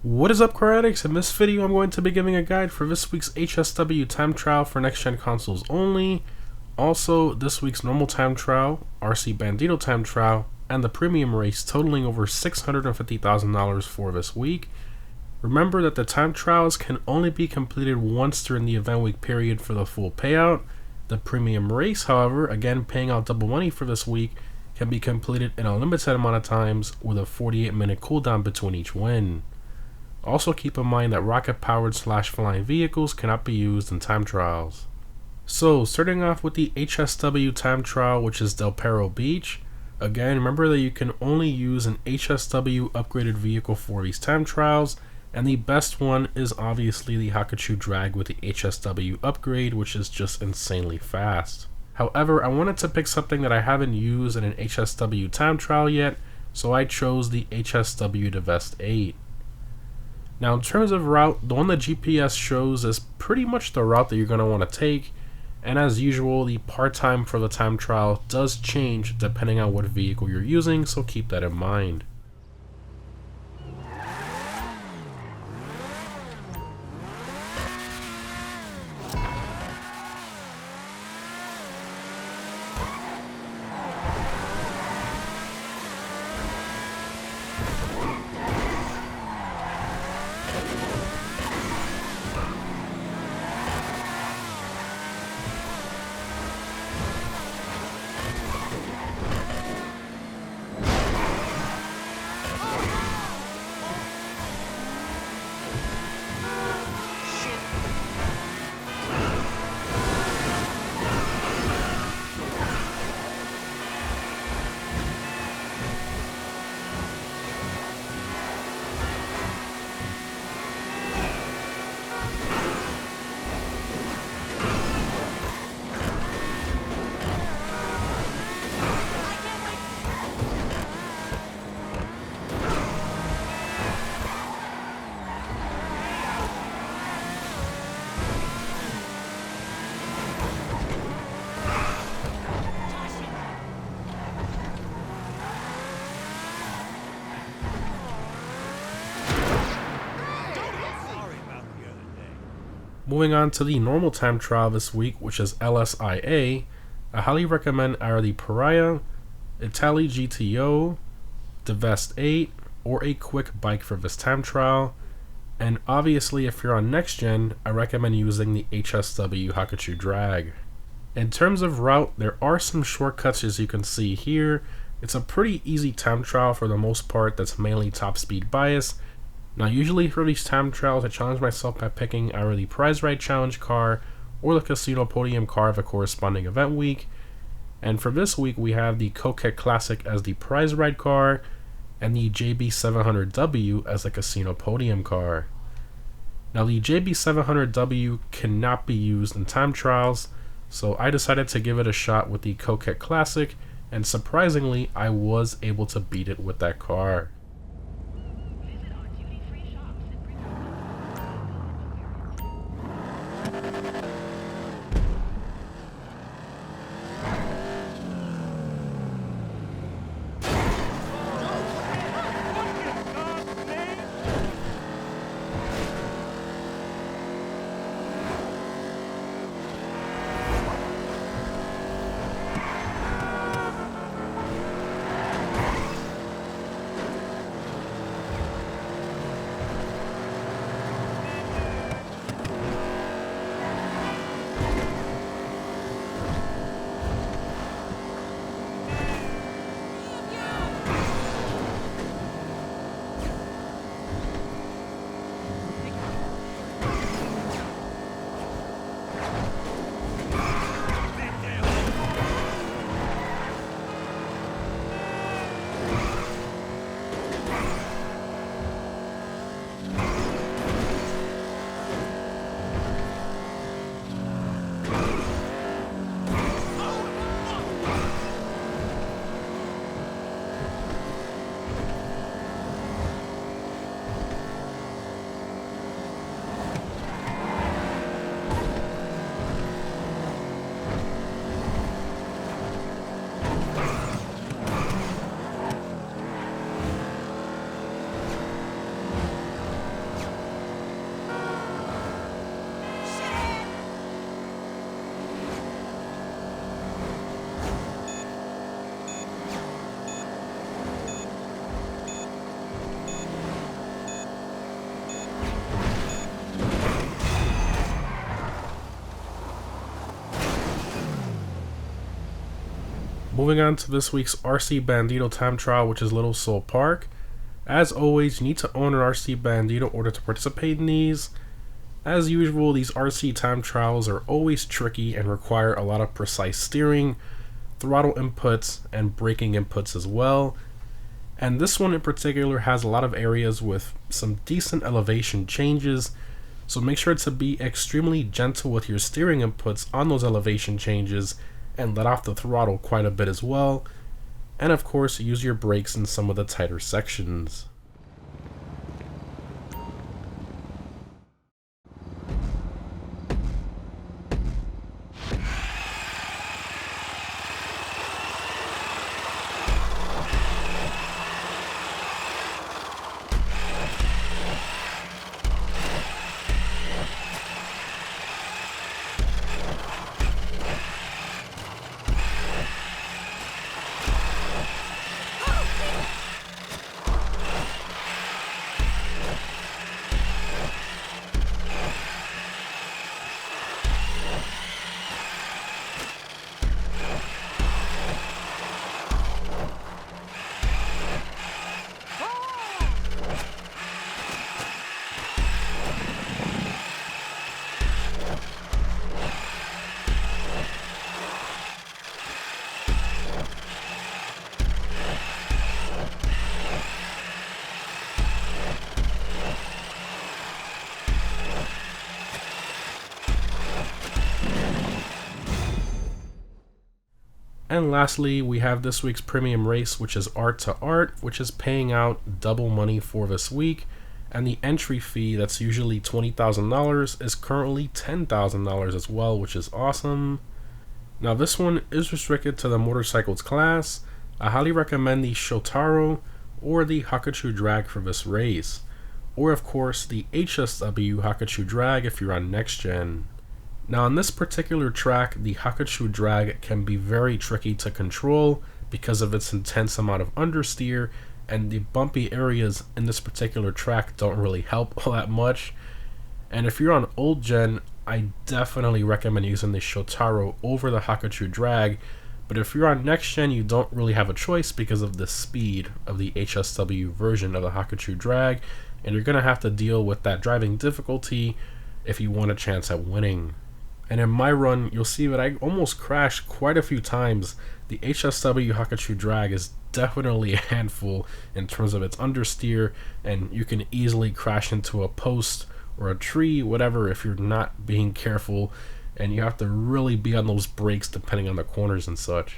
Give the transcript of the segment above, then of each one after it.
What is up, car addicts? In this video I'm going to be giving a guide for this week's HSW Time Trial for next-gen consoles only, also this week's normal time trial, RC Bandito time trial, and the premium race totaling over $650,000 for this week. Remember that the time trials can only be completed once during the event week period for the full payout. The premium race, however, again paying out double money for this week, can be completed in a limited amount of times with a 48-minute cooldown between each win. Also keep in mind that rocket-powered / flying vehicles cannot be used in time trials. So starting off with the HSW time trial, which is Del Perro Beach. Again, remember that you can only use an HSW upgraded vehicle for these time trials, and the best one is obviously the Hakuchu Drag with the HSW upgrade, which is just insanely fast. However, I wanted to pick something that I haven't used in an HSW time trial yet, so I chose the HSW Divest 8. Now in terms of route, the one the GPS shows is pretty much the route that you're going to want to take, and as usual the part time for the time trial does change depending on what vehicle you're using, so keep that in mind. Moving on to the normal time trial this week, which is LSIA, I highly recommend either the Pariah, Italy GTO, Divest 8, or a quick bike for this time trial. And obviously if you're on next gen, I recommend using the HSW Hakuchu Drag. In terms of route, there are some shortcuts as you can see here. It's a pretty easy time trial for the most part that's mainly top speed bias. Now usually for these time trials I challenge myself by picking either the prize ride challenge car or the casino podium car of a corresponding event week. And for this week we have the Coquette Classic as the prize ride car and the JB700W as the casino podium car. Now the JB700W cannot be used in time trials, so I decided to give it a shot with the Coquette Classic, and surprisingly I was able to beat it with that car. Moving on to this week's RC Bandito Time Trial, which is Little Seoul Park. As always, you need to own an RC Bandito in order to participate in these. As usual, these RC time trials are always tricky and require a lot of precise steering, throttle inputs, and braking inputs as well. And this one in particular has a lot of areas with some decent elevation changes, so make sure to be extremely gentle with your steering inputs on those elevation changes and let off the throttle quite a bit as well. And of course, use your brakes in some of the tighter sections. And lastly, we have this week's premium race, which is Art to Art, which is paying out double money for this week. And the entry fee, that's usually $20,000, is currently $10,000 as well, which is awesome. Now this one is restricted to the motorcycles class. I highly recommend the Shotaro or the Hakuchu Drag for this race. Or of course the HSW Hakuchu Drag if you're on next gen. Now on this particular track, the Hakuchu Drag can be very tricky to control because of its intense amount of understeer, and the bumpy areas in this particular track don't really help all that much. And if you're on old gen, I definitely recommend using the Shotaro over the Hakuchu Drag, but if you're on next gen, you don't really have a choice because of the speed of the HSW version of the Hakuchu Drag, and you're going to have to deal with that driving difficulty if you want a chance at winning. And in my run, you'll see that I almost crashed quite a few times. The HSW Hakuchu Drag is definitely a handful in terms of its understeer, and you can easily crash into a post or a tree, whatever, if you're not being careful, and you have to really be on those brakes depending on the corners and such.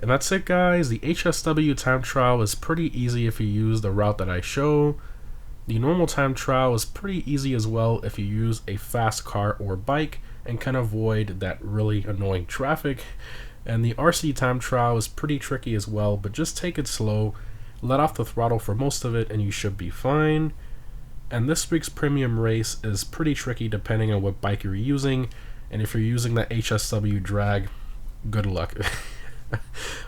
And that's it, guys. The HSW time trial is pretty easy if you use the route that I show. The normal time trial is pretty easy as well if you use a fast car or bike and can avoid that really annoying traffic. And the RC time trial is pretty tricky as well, but just take it slow, let off the throttle for most of it, and you should be fine. And this week's premium race is pretty tricky depending on what bike you're using, and if you're using the HSW drag, good luck.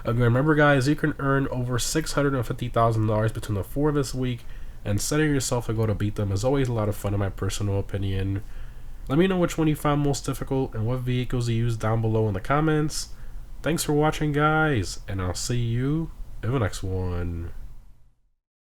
Okay, remember guys, you can earn over $650,000 between the four this week, and setting yourself a goal to beat them is always a lot of fun in my personal opinion. Let me know which one you found most difficult and what vehicles you use down below in the comments. Thanks for watching guys, and I'll see you in the next one.